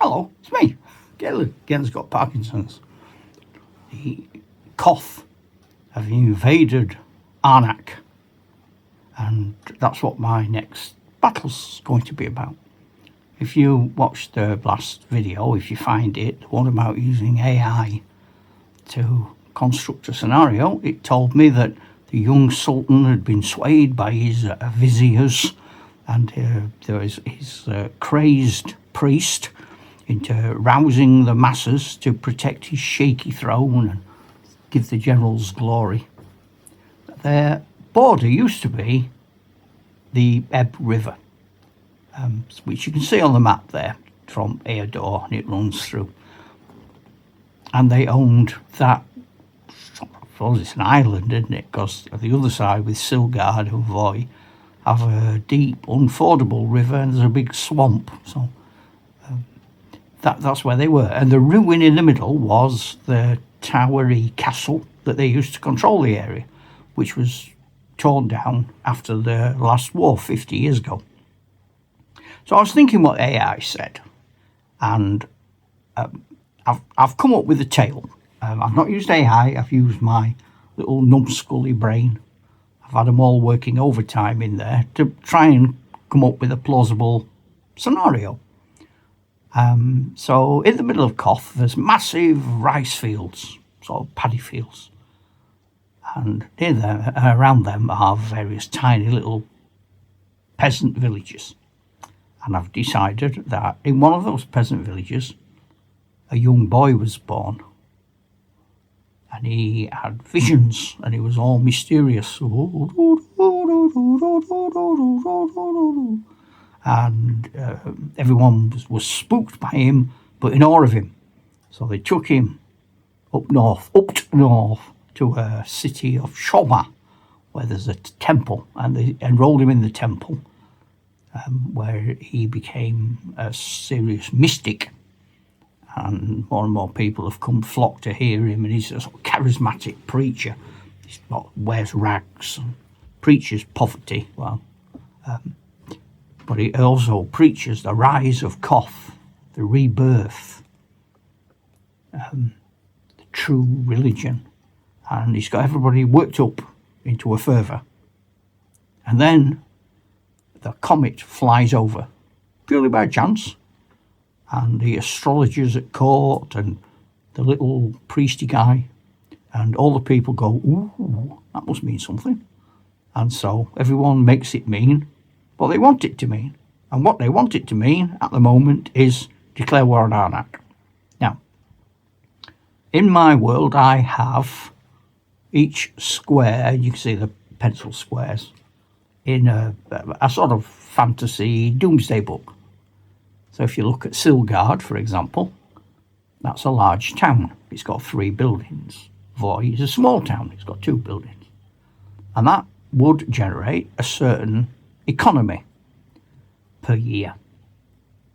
Hello, it's me. Galen's got Parkinson's. The Koth have invaded Arnak, and that's what my next battle's going to be about. If you watched the last video, if you find it, the one about using AI to construct a scenario, it told me that the young sultan had been swayed by his viziers and there was his crazed priest into rousing the masses to protect his shaky throne and give the generals glory. Their border used to be the Ebb River, which you can see on the map there from Eador, and it runs through. And they owned that. I suppose it's an island, isn't it? Because the other side with Silgard and Voy have a deep, unfordable river, and there's a big swamp. So that's where they were. And the ruin in the middle was the towery castle that they used to control the area, which was torn down after the last war 50 years ago. So I was thinking what AI said, and I've come up with a tale. I've not used AI, I've used my little numbskully brain. I've had them all working overtime in there to try and come up with a plausible scenario. So in the middle of Koth, there's massive rice fields, sort of paddy fields. And near them, around them are various tiny little peasant villages. And I've decided that in one of those peasant villages, a young boy was born. And he had visions, and he was all mysterious. And everyone was spooked by him, but in awe of him. So they took him up north to a city of Shoma, where there's a temple, and they enrolled him in the temple, where he became a serious mystic. And more people have come flock to hear him, and he's a sort of charismatic preacher. He wears rags and preaches poverty. But he also preaches the rise of Koth, the rebirth, the true religion. And he's got everybody worked up into a fervour. And then the comet flies over, purely by chance. And the astrologers at court and the little priesty guy and all the people go, ooh, that must mean something. And so everyone makes it mean what they want it to mean. And what they want it to mean at the moment is declare war on Arnak. Now, in my world, I have each square, you can see the pencil squares, in a sort of fantasy doomsday book. So if you look at Silgard, for example, that's a large town. It's got 3 buildings. Voy is a small town. It's got 2 buildings. And that would generate a certain economy per year.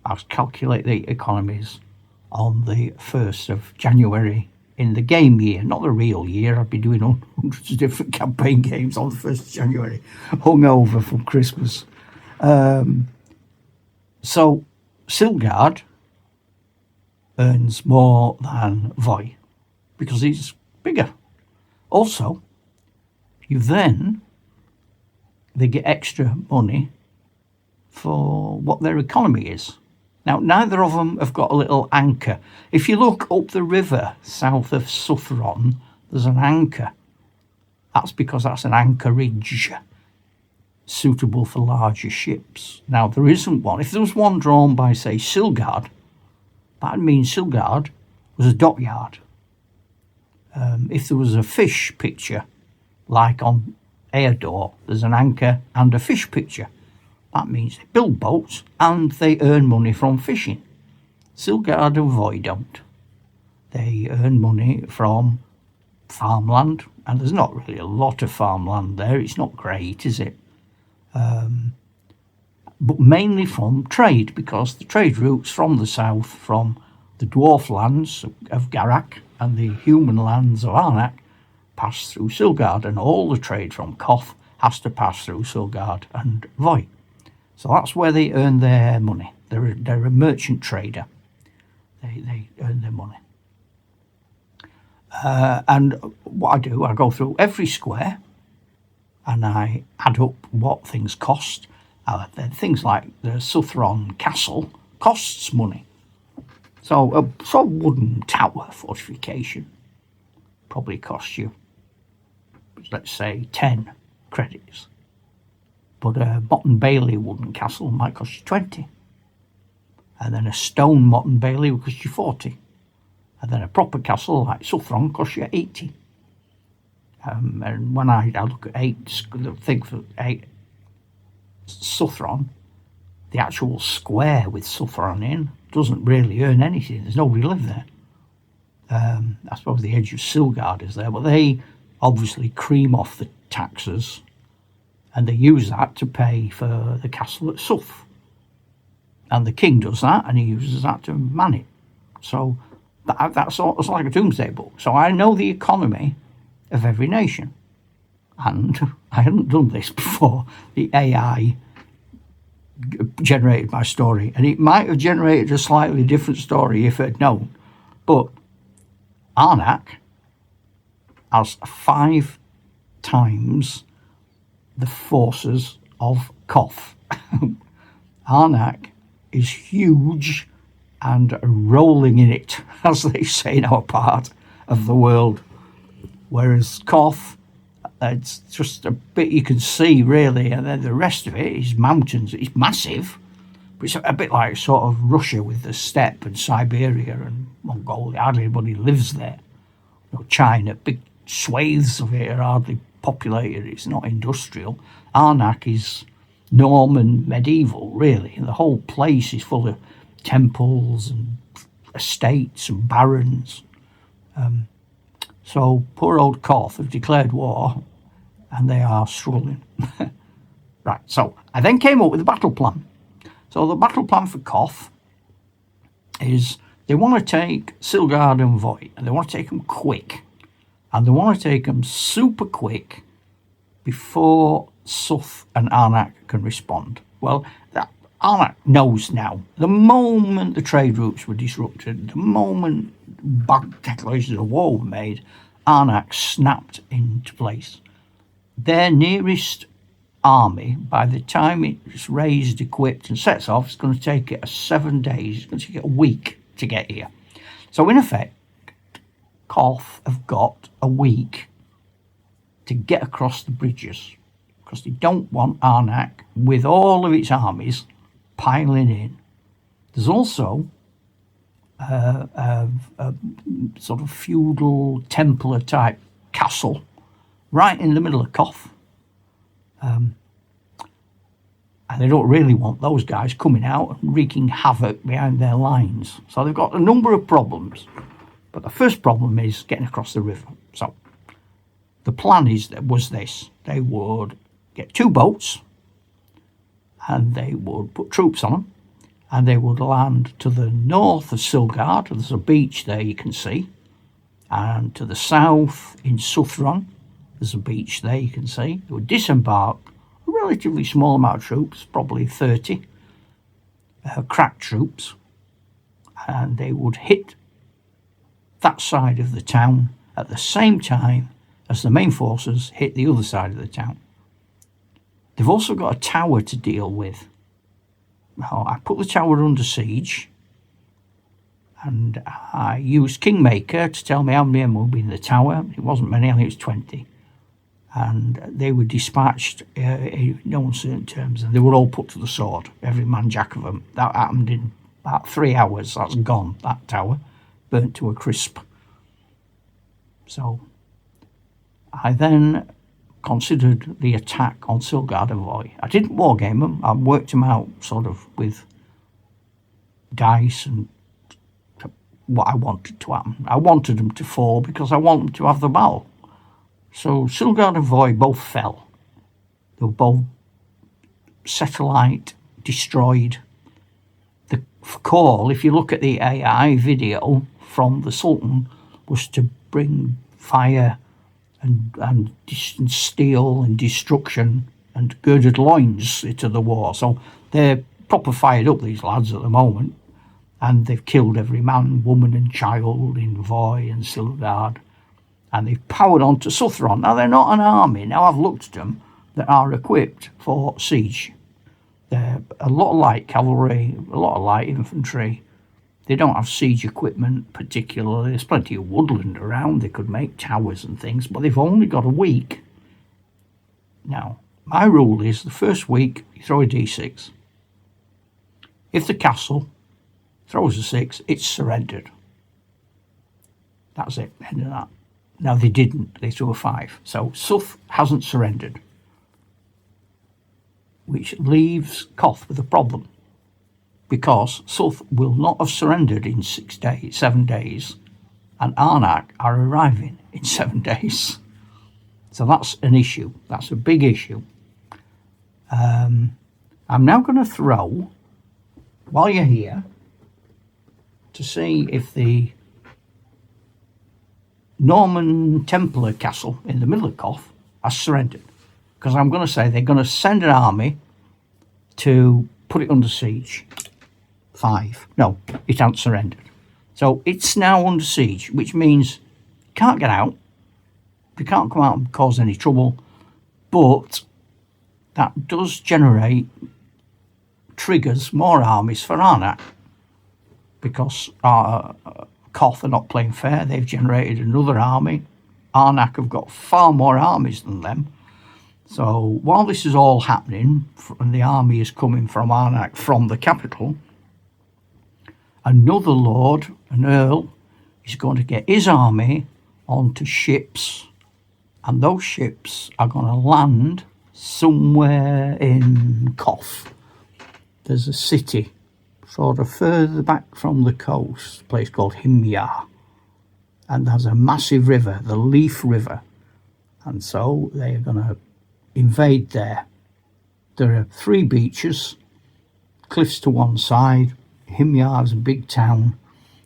I'll calculate the economies on the 1st of January in the game year, not the real year. I'd be doing hundreds of different campaign games on the 1st of January, hungover from Christmas. So Silgard earns more than Voy because he's bigger. Also, they get extra money for what their economy is. Now, neither of them have got a little anchor. If you look up the river south of Southron, there's an anchor. That's because that's an anchorage suitable for larger ships. Now, there isn't one. If there was one drawn by, say, Silgard, that means Silgard was a dockyard. If there was a fish picture, like on Eador, there's an anchor and a fish picture. That means they build boats and they earn money from fishing. Silgard and Voy don't. They earn money from farmland, and there's not really a lot of farmland there. It's not great, is it? But mainly from trade, because the trade routes from the south, from the dwarf lands of Garak and the human lands of Arnak, pass through Silgard, and all the trade from Koth has to pass through Silgard and Voy. So that's where they earn their money. They're a merchant trader. They earn their money. And what I do, I go through every square and I add up what things cost. Things like the Southron Castle costs money. So a sort of wooden tower fortification probably costs you, let's say, 10 credits. But a Motte and Bailey wooden castle might cost you 20. And then a stone Motte and Bailey will cost you 40. And then a proper castle like Southron costs you 80. And when I look at the thing for 8 Southron, the actual square with Southron in doesn't really earn anything. There's nobody live there. I suppose the edge of Silgard is there, but they obviously cream off the taxes and they use that to pay for the castle at South. And the king does that and he uses that to man it. So that's like a doomsday book. So I know the economy of every nation. And I hadn't done this before the AI generated my story. And it might have generated a slightly different story if it had known. But Arnak has 5 times the forces of Koth. Arnak is huge and rolling in it, as they say in our part of the world. Whereas Koth, it's just a bit you can see, really, and then the rest of it is mountains. It's massive, but it's a bit like sort of Russia with the steppe and Siberia and Mongolia. Hardly anybody lives there. You know, China, big swathes of it are hardly populated. It's not industrial. Arnak is Norman medieval, really. And the whole place is full of temples and estates and barons. So poor old Koth have declared war and they are struggling. Right, so I then came up with a battle plan. So the battle plan for Koth is they want to take Silgard and Voy and they want to take them quick. And they want to take them super quick before Suth and Arnak can respond. Well, Arnak knows now. The moment the trade routes were disrupted, the moment bad declarations of war were made, Arnak snapped into place. Their nearest army, by the time it's raised, equipped and sets off, it's going to take it 7 days. It's going to take it a week to get here. So in effect, Koth have got a week to get across the bridges because they don't want Arnak with all of its armies piling in. There's also a sort of feudal Templar type castle right in the middle of Koth. And they don't really want those guys coming out and wreaking havoc behind their lines. So they've got a number of problems. But the first problem is getting across the river. So the plan was this. They would get 2 boats and they would put troops on them and they would land to the north of Silgard. There's a beach there you can see. And to the south in Southron, there's a beach there you can see. They would disembark a relatively small amount of troops, probably 30 crack troops, and they would hit that side of the town at the same time as the main forces hit the other side of the town. They've also got a tower to deal with. Now, I put the tower under siege and I used Kingmaker to tell me how many men would be in the tower. It wasn't many, I think it was 20. And they were dispatched in no uncertain terms and they were all put to the sword, every man jack of them. That happened in about 3 hours. That's gone, that tower, burnt to a crisp. So I then considered the attack on Silgard and Voy. I didn't wargame them. I worked them out sort of with dice and what I wanted to happen. I wanted them to fall because I want them to have the battle. So Silgard and Voy both fell. They were both satellite destroyed. The call, if you look at the AI video from the Sultan, was to bring fire and steel and destruction and girded loins into the war. So they're proper fired up, these lads, at the moment. and they've killed every man, woman and child in Voy and Sildard, and they've powered on to Southron. Now, they're not an army. Now, I've looked at them that are equipped for siege. They're a lot of light cavalry, a lot of light infantry. They don't have siege equipment particularly. There's plenty of woodland around. They could make towers and things, but they've only got a week. Now, my rule is the first week, you throw a d6. If the castle throws a 6, it's surrendered. That's it, end of that. Now, they didn't. They threw a 5. So, South hasn't surrendered, which leaves Koth with a problem, because South will not have surrendered in 7 days, and Arnak are arriving in 7 days. So that's an issue. That's a big issue. I'm now going to throw, while you're here, to see if the Norman Templar castle in the middle of Koth has surrendered. Because I'm going to say they're going to send an army to put it under siege. 5. No, it hasn't surrendered. So it's now under siege, which means you can't get out. You can't come out and cause any trouble. But that does generate, triggers more armies for Arnak. Because Koth are not playing fair. They've generated another army. Arnak have got far more armies than them. So while this is all happening, and the army is coming from Arnak, from the capital, another lord, an earl, is going to get his army onto ships, and those ships are going to land somewhere in Koth. There's a city sort of further back from the coast, a place called Himyar, and there's a massive river, the Leaf River, and so they're going to invade there. There are 3 beaches, cliffs to one side. Himyar is a big town.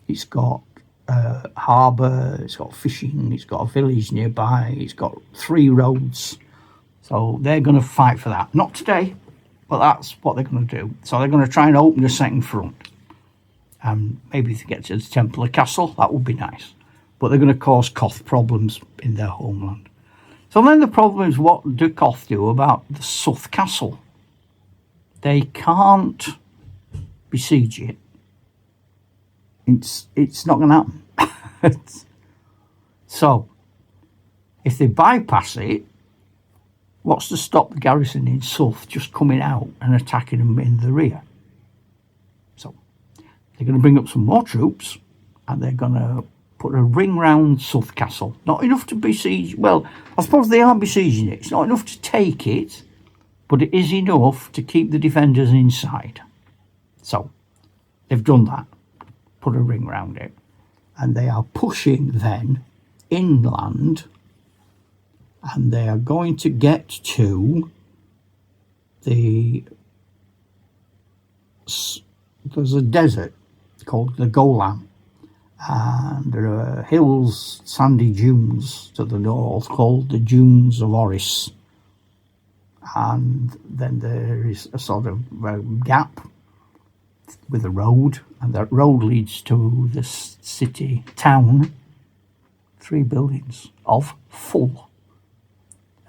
It's got a harbour, it's got fishing, it's got a village nearby, it's got 3 roads. So they're going to fight for that. Not today, but that's what they're going to do. So they're going to try and open a second front. And maybe to get to the Templar Castle, that would be nice. But they're going to cause Koth problems in their homeland. So then the problem is, what do Koth do about the South Castle? They can't besiege it. It's not going to happen. So, if they bypass it, what's to stop the garrison in South just coming out and attacking them in the rear? So, they're going to bring up some more troops, and they're going to put a ring round South Castle. Not enough to besiege. Well, I suppose they are besieging it. It's not enough to take it, but it is enough to keep the defenders inside. So, they've done that. Put a ring round it. And they are pushing then inland, and they are going to get to there's a desert called the Golan, and there are hills, sandy dunes to the north called the Dunes of Oris, and then there is a sort of gap with a road, and that road leads to this city town, 3 buildings of Full.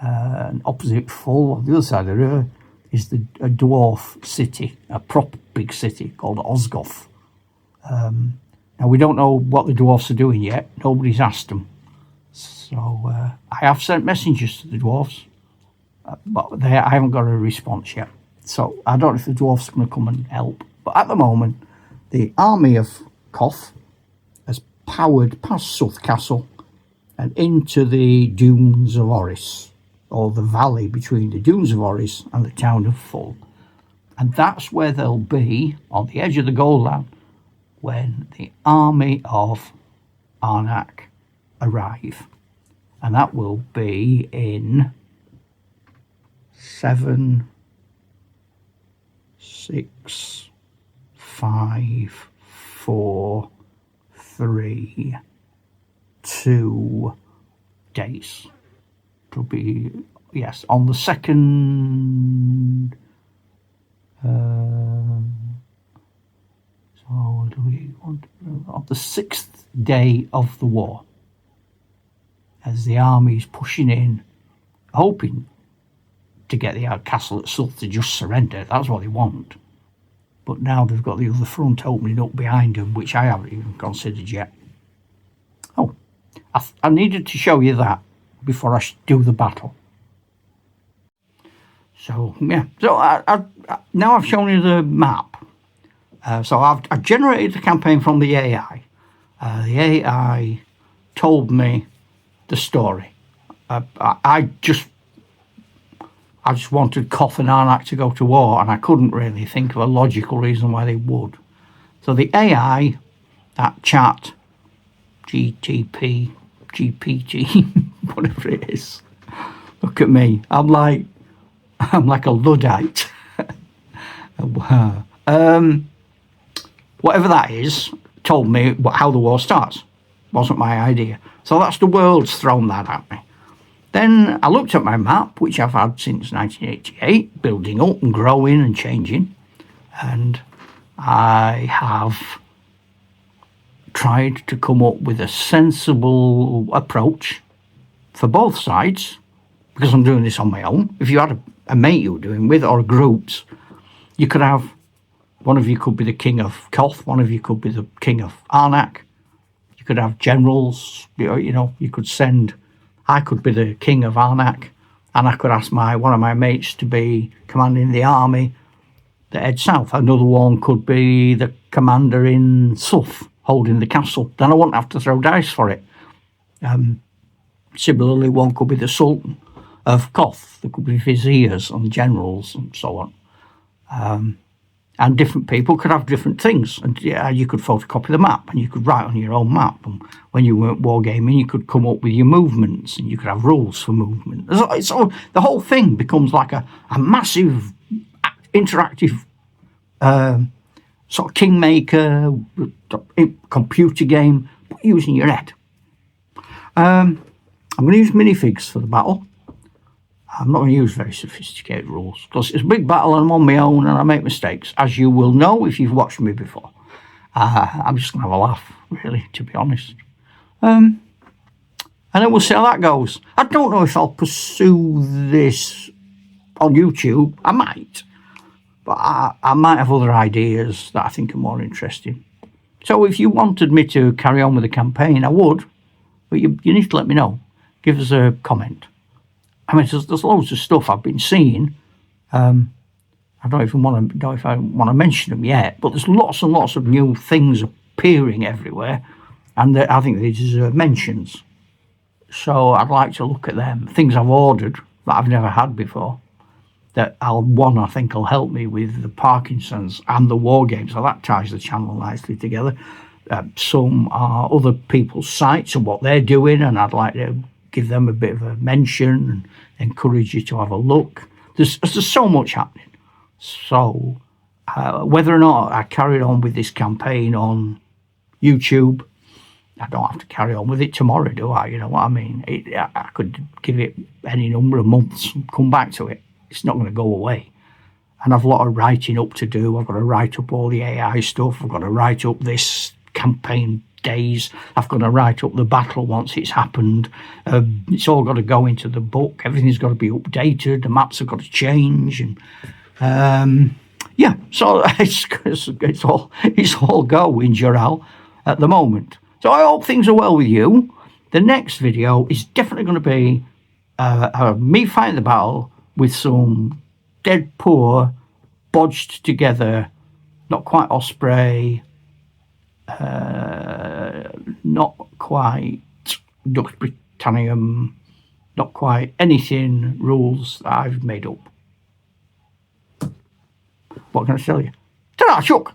And opposite Full, on the other side of the river, is a dwarf city, a proper big city called Osgoth. Now, we don't know what the dwarfs are doing yet. Nobody's asked them. So I have sent messengers to the dwarfs, but I haven't got a response yet. So I don't know if the dwarfs are going to come and help. But at the moment, the army of Koth has powered past South Castle and into the Dunes of Oris, or the valley between the Dunes of Oris and the town of Full. And that's where they'll be, on the edge of the Golan, when the army of Arnak arrive. And that will be in 7, 6, 5, 4, 3, 2 days. It'll be, yes, on the 2nd, so on the 6th day of the war, as the army's pushing in, hoping to get the castle at South to just surrender. That's what they want. But now they've got the other front opening up behind them, which I haven't even considered yet. Oh, I needed to show you that before I do the battle. So, yeah. So, now I've shown you the map. So I've generated the campaign from the AI. The AI told me the story. I just wanted Koth and Arnak to go to war, and I couldn't really think of a logical reason why they would. So the AI, that chat, GTP, GPT, whatever it is, look at me. I'm like a Luddite. Whatever that is, told me how the war starts. Wasn't my idea. So that's the world's thrown that at me. Then I looked at my map, which I've had since 1988, building up and growing and changing. And I have tried to come up with a sensible approach for both sides, because I'm doing this on my own. If you had a mate you were doing with, or groups, you could have, one of you could be the king of Koth, one of you could be the king of Arnak. You could have generals, you could send, I could be the king of Arnak, and I could ask one of my mates to be commanding the army that heads south. Another one could be the commander in South, holding the castle. Then I wouldn't have to throw dice for it. Similarly, one could be the Sultan of Koth. There could be viziers and generals and so on. And different people could have different things. And you could photocopy the map, and you could write on your own map. And when you weren't wargaming, you could come up with your movements, and you could have rules for movement. So the whole thing becomes like a massive interactive sort of kingmaker computer game, but using your head. I'm going to use minifigs for the battle. I'm not going to use very sophisticated rules, because it's a big battle and I'm on my own and I make mistakes, as you will know if you've watched me before. I'm just going to have a laugh, really, to be honest. And then we'll see how that goes. I don't know if I'll pursue this on YouTube. I might. But I might have other ideas that I think are more interesting. So if you wanted me to carry on with the campaign, I would. But you need to let me know. Give us a comment. I mean, there's loads of stuff I've been seeing. I don't even want to know if I want to mention them yet, but there's lots and lots of new things appearing everywhere, and I think they deserve mentions. So I'd like to look at them. Things I've ordered that I've never had before. That I think will help me with the Parkinson's and the wargames. So that ties the channel nicely together. Some are other people's sites and what they're doing, and I'd like to give them a bit of a mention and encourage you to have a look. There's so much happening. So whether or not I carry on with this campaign on YouTube, I don't have to carry on with it tomorrow, do I? You know what I mean? I could give it any number of months and come back to it. It's not going to go away. And I've a lot of writing up to do. I've got to write up all the AI stuff. I've got to write up this campaign days. I've got to write up the battle once it's happened. It's all got to go into the book. Everything's got to be updated. The maps have got to change. And so it's all go in Jural at the moment. So I hope things are well with you. The next video is definitely going to be me fighting the battle with some dead poor, bodged together, not quite Osprey, not quite Dux Britannium, not quite anything rules that I've made up. What can I tell you? Ta-da, Chuck!